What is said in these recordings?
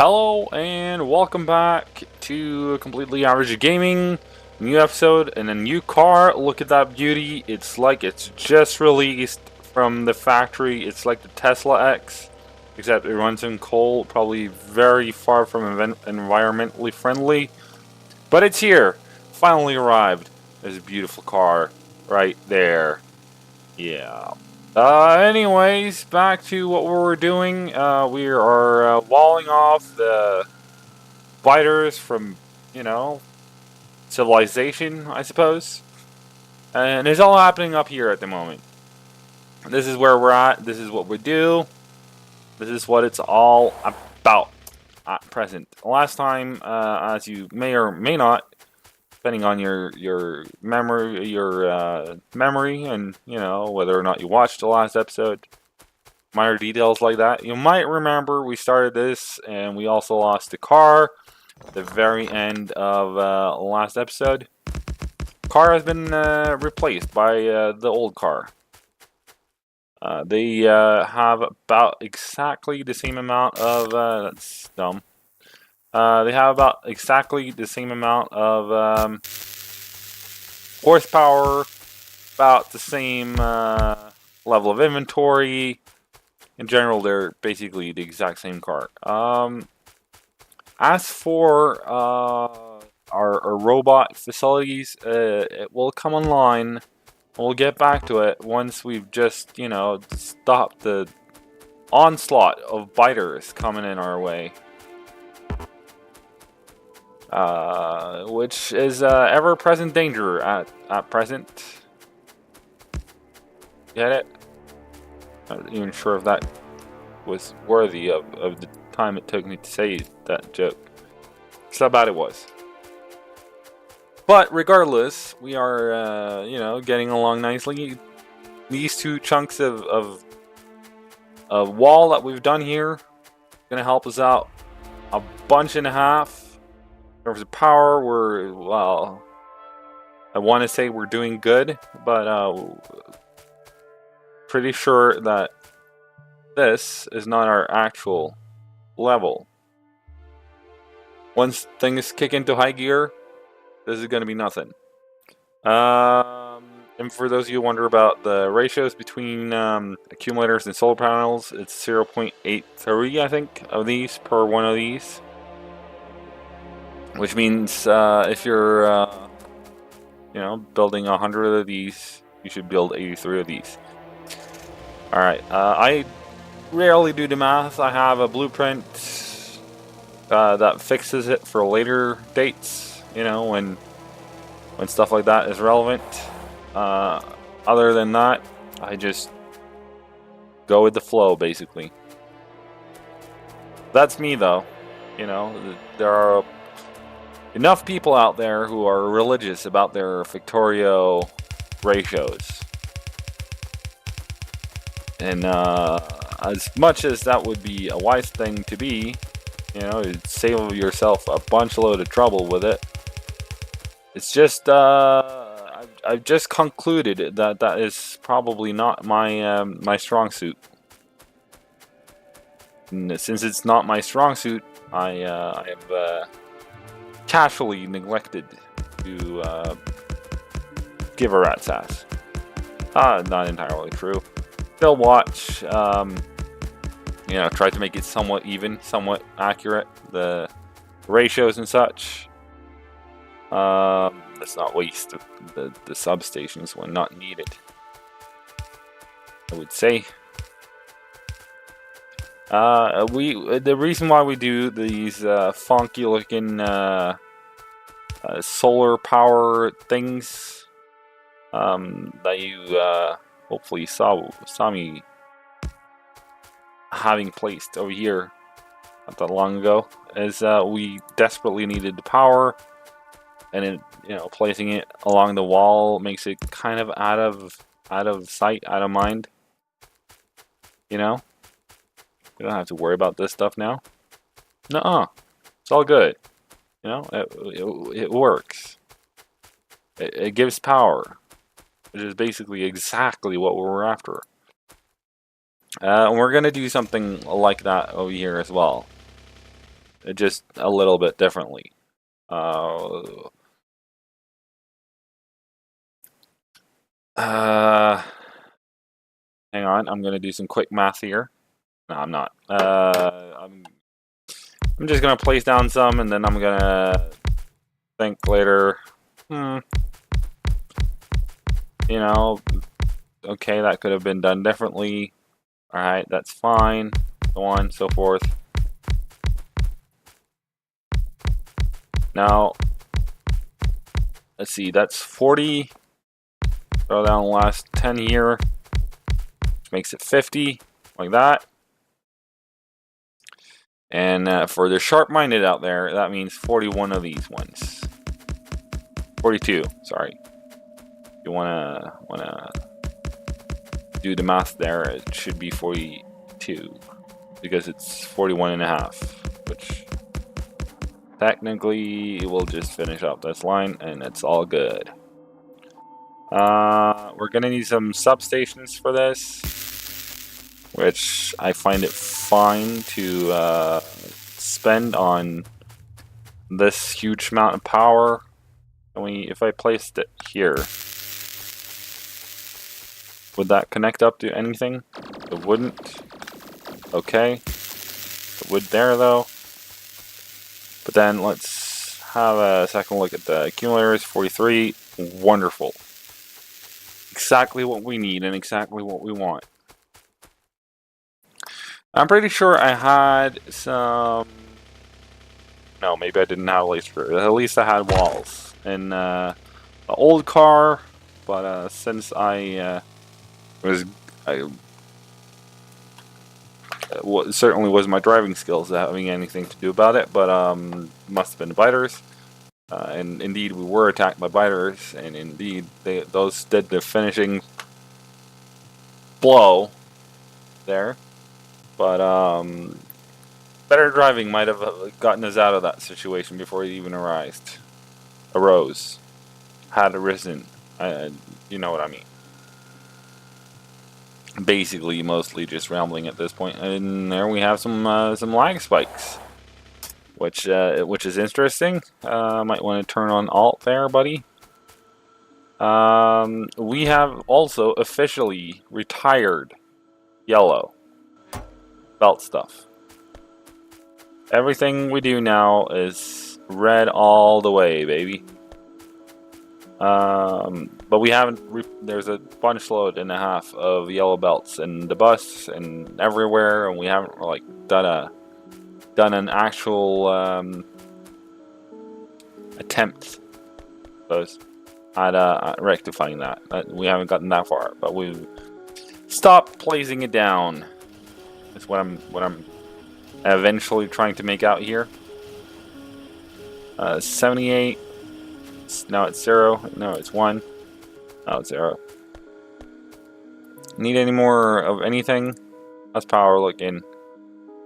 Hello and welcome back to Completely Average Gaming. New episode and a new car. Look at that beauty. It's like it's just released from the factory. It's like the Tesla X, except it runs in coal, probably very far from environmentally friendly. But it's here. Finally arrived. There's a beautiful car right there. Yeah. Anyways, back to what we were doing. We are walling off the biters from, you know, civilization, I suppose. And it's all happening up here at the moment. This is where we're at. This is what we do. This is what it's all about at present. Last time, as you may or may not, depending on your memory, and whether or not you watched the last episode, minor details like that. You might remember we started this and we also lost the car at the very end of last episode. Car has been replaced by the old car. They have about exactly the same amount of that's dumb. They have about exactly the same amount of horsepower, about the same level of inventory. In general, they're basically the exact same car. As for our robot facilities, it will come online. We'll get back to it once we've just, stopped the onslaught of biters coming in our way. Which is ever-present danger at present. Get it? Not even sure if that was worthy of the time it took me to say that joke. That's how bad it was. But regardless, we are, getting along nicely. These two chunks of wall that we've done here gonna help us out a bunch and a half. In terms of power, I want to say we're doing good, but pretty sure that this is not our actual level. Once things kick into high gear, this is going to be nothing. And for those of you who wonder about the ratios between accumulators and solar panels, it's 0.83, I think, of these per one of these. Which means if you're, building 100 of these, you should build 83 of these. Alright, I rarely do the math. I have a blueprint that fixes it for later dates, when stuff like that is relevant. Other than that, I just go with the flow, basically. That's me, though. There are enough people out there who are religious about their Factorio ratios. And as much as that would be a wise thing to be, you'd save yourself a bunch load of trouble with it. It's just I've just concluded that is probably not my my strong suit. And since it's not my strong suit, I have casually neglected to give a rat's ass. Not entirely true. Still watch, try to make it somewhat even, somewhat accurate, the ratios and such. Let's not waste the substations when not needed, I would say. The reason why we do these funky looking solar power things that you hopefully saw me having placed over here not that long ago, is we desperately needed the power, and it, placing it along the wall makes it kind of out of sight, out of mind. We don't have to worry about this stuff now. Nuh-uh. It's all good. It works. It gives power, which is basically exactly what we're after. And we're going to do something like that over here as well. just a little bit differently. Uh, hang on, I'm gonna do some quick math here. No, I'm not. I'm just gonna place down some, and then I'm gonna think later. You know, okay, that could have been done differently. All right, that's fine. So on and so forth. Now, let's see. That's 40. Throw down the last 10 here, which makes it 50, like that. And for the sharp-minded out there, that means 41 of these ones. 42, sorry. If you wanna do the math there, it should be 42 because it's 41 and a half, which technically will just finish up this line and it's all good. We're gonna need some substations for this, which I find it fine to spend on this huge amount of power. If I placed it here, would that connect up to anything? It wouldn't. Okay. It would there though. But then let's have a second look at the accumulators. 43. Wonderful. Exactly what we need and exactly what we want. I'm pretty sure I had some... No, maybe I didn't have laser. At least I had walls in the old car, but since it certainly was my driving skills having anything to do about it, but must have been biters. And indeed, we were attacked by biters, and indeed, those did the finishing blow there. But better driving might have gotten us out of that situation before it even arose. Had arisen. You know what I mean. Basically, mostly just rambling at this point. And there we have some lag spikes, which is interesting. Might want to turn on Alt there, buddy. We have also officially retired yellow belt stuff. Everything we do now is red all the way, baby. But we haven't. There's a bunch load and a half of yellow belts in the bus and everywhere, and we haven't like done an actual attempt, I suppose, at rectifying that. We haven't gotten that far, but we've stopped placing it down. That's what I'm eventually trying to make out here. 78. Now it's 0. No, it's 1. Now it's 0. Need any more of anything? That's power looking.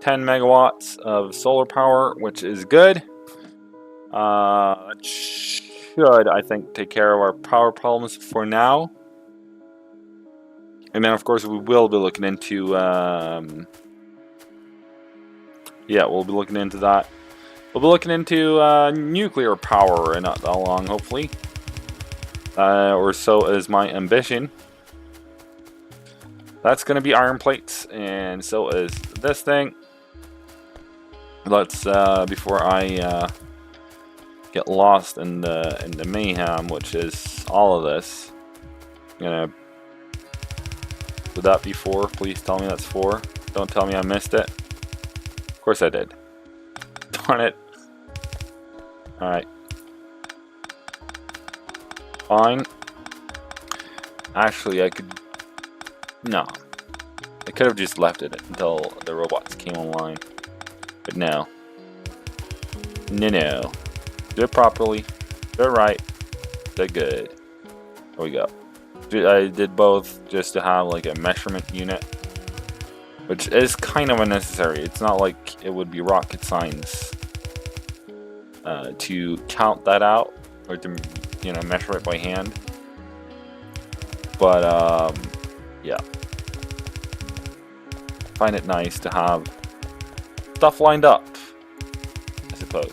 10 megawatts of solar power, which is good. That should, I think, take care of our power problems for now. And then, of course, we will be looking into... yeah, we'll be looking into that. We'll be looking into nuclear power in not that long, hopefully. Or so is my ambition. That's going to be iron plates, and so is this thing. Let's, before I get lost in the mayhem, which is all of this, I'm going to... Would that be 4? Please tell me that's 4. Don't tell me I missed it. Of course I did. Darn it. Alright. Fine. Actually, I could... No. I could have just left it until the robots came online. But no. No. Do it properly. Do it right. Do it good. There we go. I did both just to have like a measurement unit, which is kind of unnecessary. It's not like it would be rocket science to count that out or to, you know, measure it by hand. But yeah, find it nice to have stuff lined up suppose.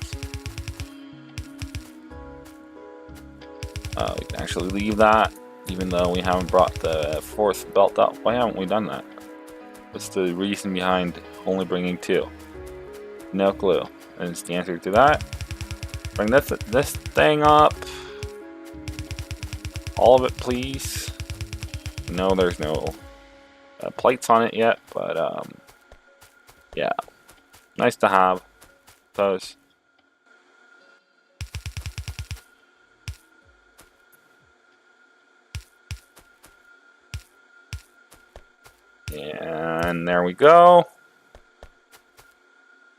We can actually leave that, even though we haven't brought the fourth belt up. Why haven't we done that? What's the reason behind only bringing 2? No clue. And it's the answer to that. Bring this thing up. All of it, please. No, there's no plates on it yet, but yeah, nice to have those. And there we go.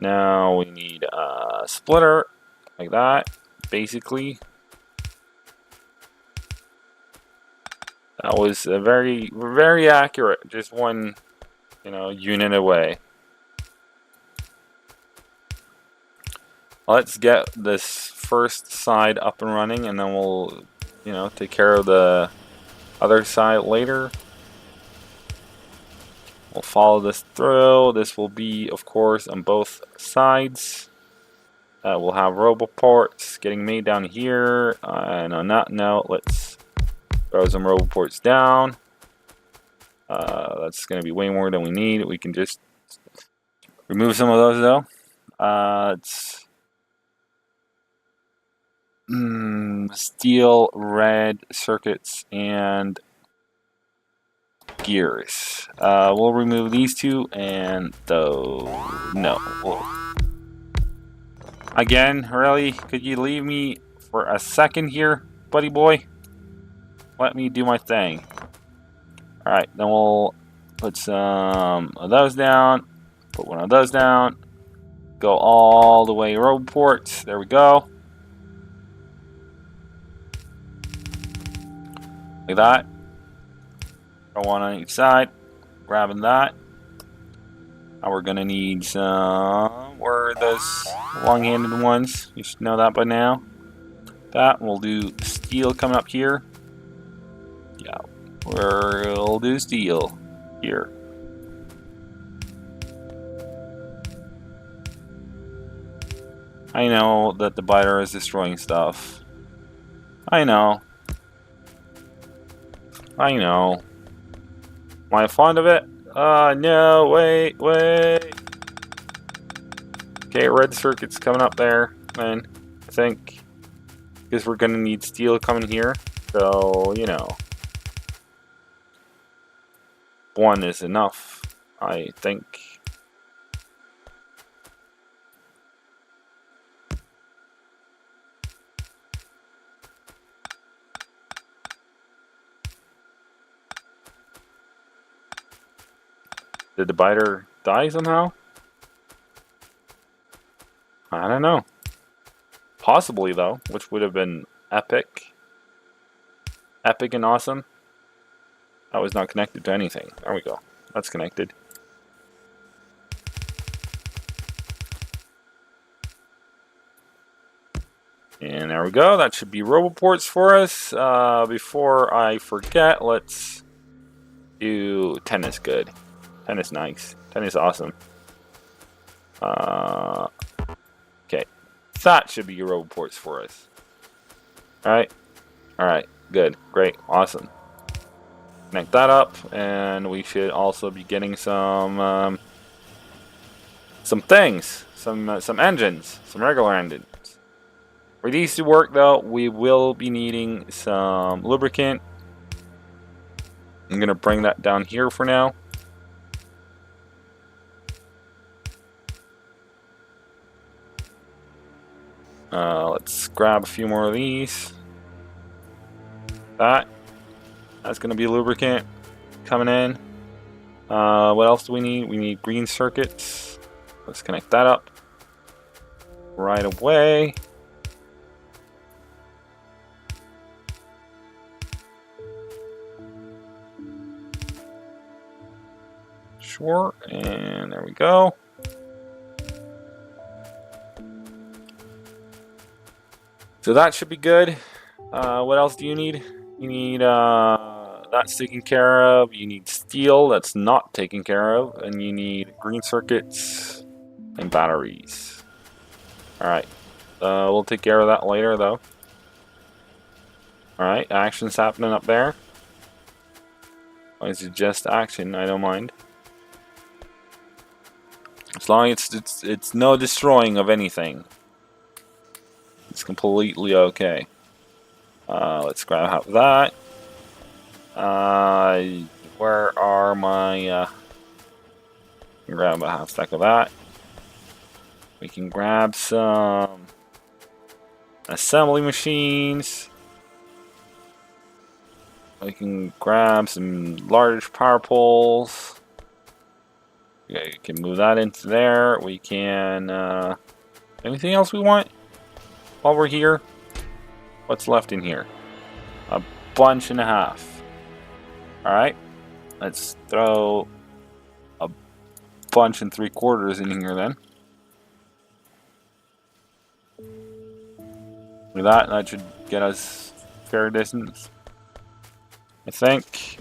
Now we need a splitter like that, basically. That was a very, very accurate. Just one, unit away. Let's get this first side up and running, and then we'll, take care of the other side later. We'll follow this through. This will be, of course, on both sides. We'll have roboports getting made down here. And on that note, let's throw some roboports down. That's going to be way more than we need. We can just remove some of those, though. It's steel, red circuits, and gears. We'll remove these 2 and those. No. Again, really? Could you leave me for a second here, buddy boy? Let me do my thing. Alright, then we'll put some of those down. Put one of those down. Go all the way roboports. There we go. Like that. Throw one on each side. Grabbing that. Now we're gonna need some. Where are those long-handed ones? You should know that by now. That we'll do steel coming up here. Yeah, we'll do steel here. I know that the biter is destroying stuff. I know. Am I fond of it? No, wait. Okay, red circuit's coming up there, then, I think. Because we're gonna need steel coming here. So, one is enough, I think. Did the biter die somehow? I don't know. Possibly, though, which would have been epic. Epic and awesome. That was not connected to anything. There we go. That's connected. And there we go. That should be roboports for us. Before I forget, let's do 10 is good. 10 is nice. 10 is awesome. Okay. That should be your roboports for us. Alright. Alright. Good. Great. Awesome. Connect that up, and we should also be getting some things. Some engines. Some regular engines. For these to work, though, we will be needing some lubricant. I'm going to bring that down here for now. Let's grab a few more of these. That's going to be lubricant coming in. What else do we need? We need green circuits. Let's connect that up right away. Sure, and there we go. So that should be good. What else do you need? You need that's taken care of. You need steel that's not taken care of, and you need green circuits and batteries. Alright. We'll take care of that later, though. Alright, action's happening up there. As long as it's just action, I don't mind. As long as it's no destroying of anything. It's completely okay. Let's grab half of that. Where are my... grab a half stack of that. We can grab some assembly machines. We can grab some large power poles. Okay, we can move that into there. We can... anything else we want while we're here? What's left in here? A bunch and a half. Alright. Let's throw a bunch and 3/4 in here then. With that should get us fair distance, I think.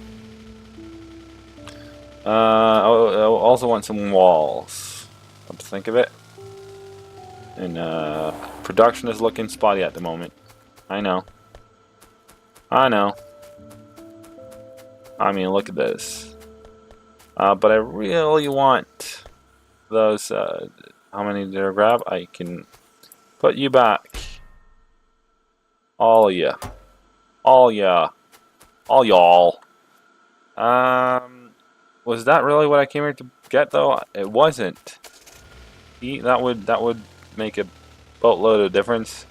I also want some walls. Come to think of it. And production is looking spotty at the moment. I know. I know. I mean, look at this. But I really want those. How many did I grab? I can put you back. All of you. All ya. All y'all. Was that really what I came here to get, though? It wasn't. That would make a boatload of difference.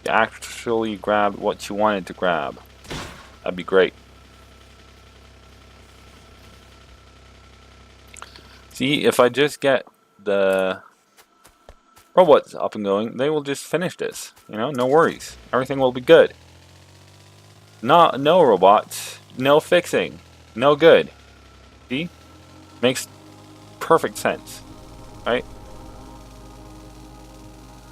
You actually grabbed what you wanted to grab. That'd be great. See, if I just get the robots up and going, they will just finish this. You know, no worries. Everything will be good. No robots, no fixing, no good. See? Makes perfect sense, right?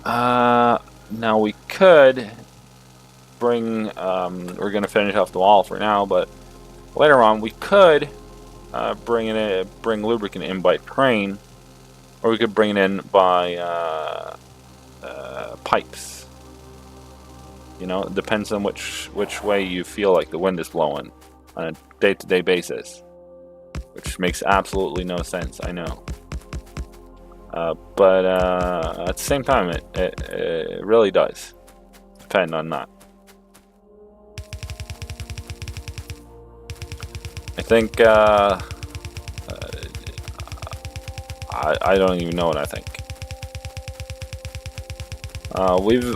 Now we could bring, we're gonna finish off the wall for now, but later on we could bring lubricant in by train, or we could bring it in by pipes. You know, it depends on which way you feel like the wind is blowing on a day-to-day basis, which makes absolutely no sense, I know. But at the same time, it really does depend on that. I think I don't even know what I think.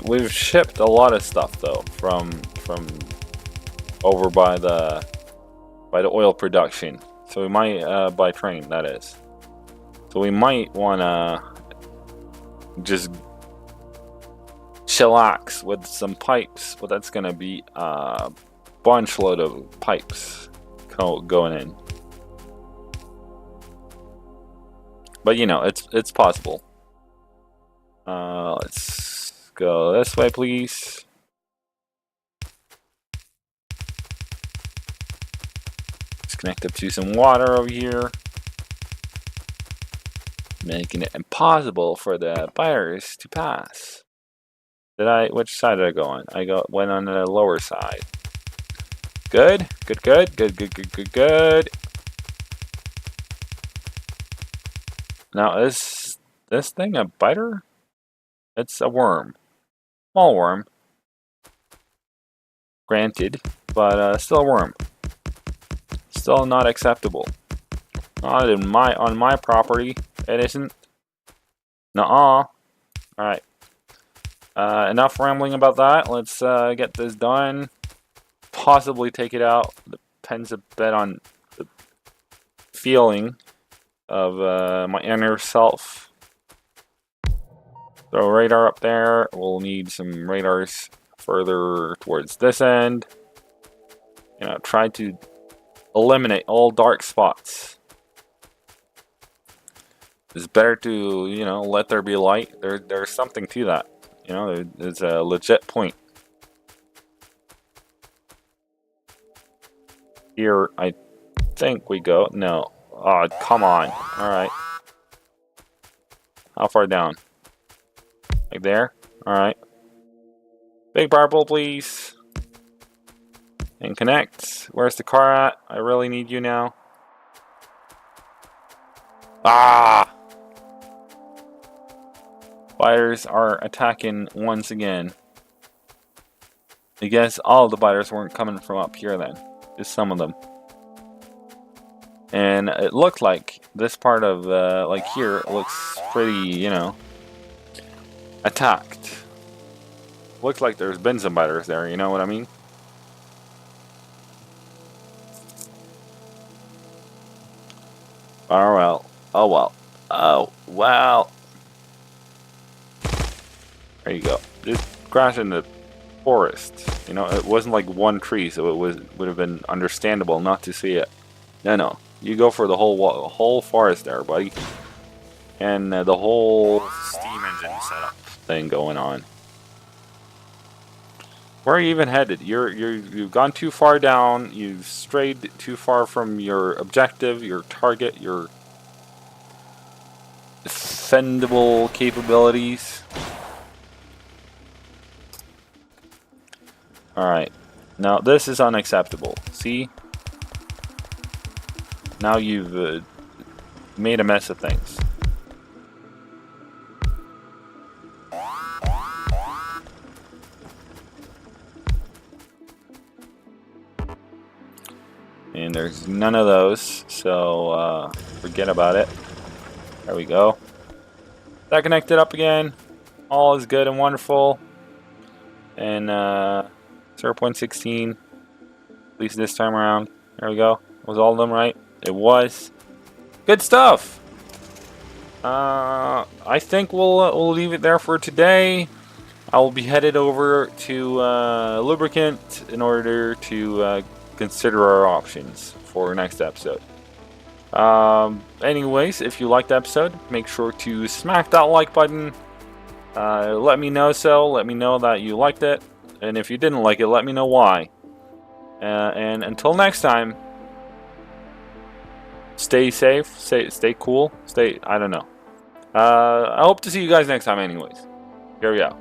We've shipped a lot of stuff though from over by the oil production. So we might by train, that is. So we might wanna just chillax with some pipes, but that's gonna be a bunch load of pipes going in. But you know, it's possible. Let's go this way, please. Let's connect up to some water over here, making it impossible for the buyers to pass. Which side did I go on? Went on the lower side. Good. Now is this thing a biter? It's a worm. Small worm. Granted, but still a worm. Still not acceptable. Not on my property. It isn't. Nuh-uh. Alright. Enough rambling about that. Let's get this done. Possibly take it out. Depends a bit on the feeling of my inner self. Throw radar up there. We'll need some radars further towards this end. You know, try to eliminate all dark spots. It's better to, you know, let there be light. There's something to that. You know, there's a legit point. Here, I think we go. No. Oh, come on. Alright. How far down? Like there. Alright. Big purple, please. And connect. Where's the car at? I really need you now. Ah! Spiders are attacking once again. I guess all the spiders weren't coming from up here then. Just some of them. And it looked like this part of, like here, looks pretty, you know, attacked. Looks like there's been some spiders there, you know what I mean? Oh well. Oh well. Oh well. There you go. Just crash in the forest. You know, it wasn't like one tree, so would have been understandable not to see it. No. You go for the whole forest there, buddy. And the whole steam engine setup thing going on. Where are you even headed? You've gone too far down. You've strayed too far from your objective, your target, your defendable capabilities. Alright. Now, this is unacceptable. See? Now you've made a mess of things. And there's none of those, so forget about it. There we go. That connected up again. All is good and wonderful. And 0.16, at least this time around. There we go. Was all of them right? It was. Good stuff. I think we'll leave it there for today. I will be headed over to lubricant in order to consider our options for next episode. Anyways, if you liked the episode, make sure to smack that like button. Let me know let me know that you liked it, and if you didn't like it, let me know why. And until next time, stay safe, stay cool, I don't know. I hope to see you guys next time anyways. Here we go.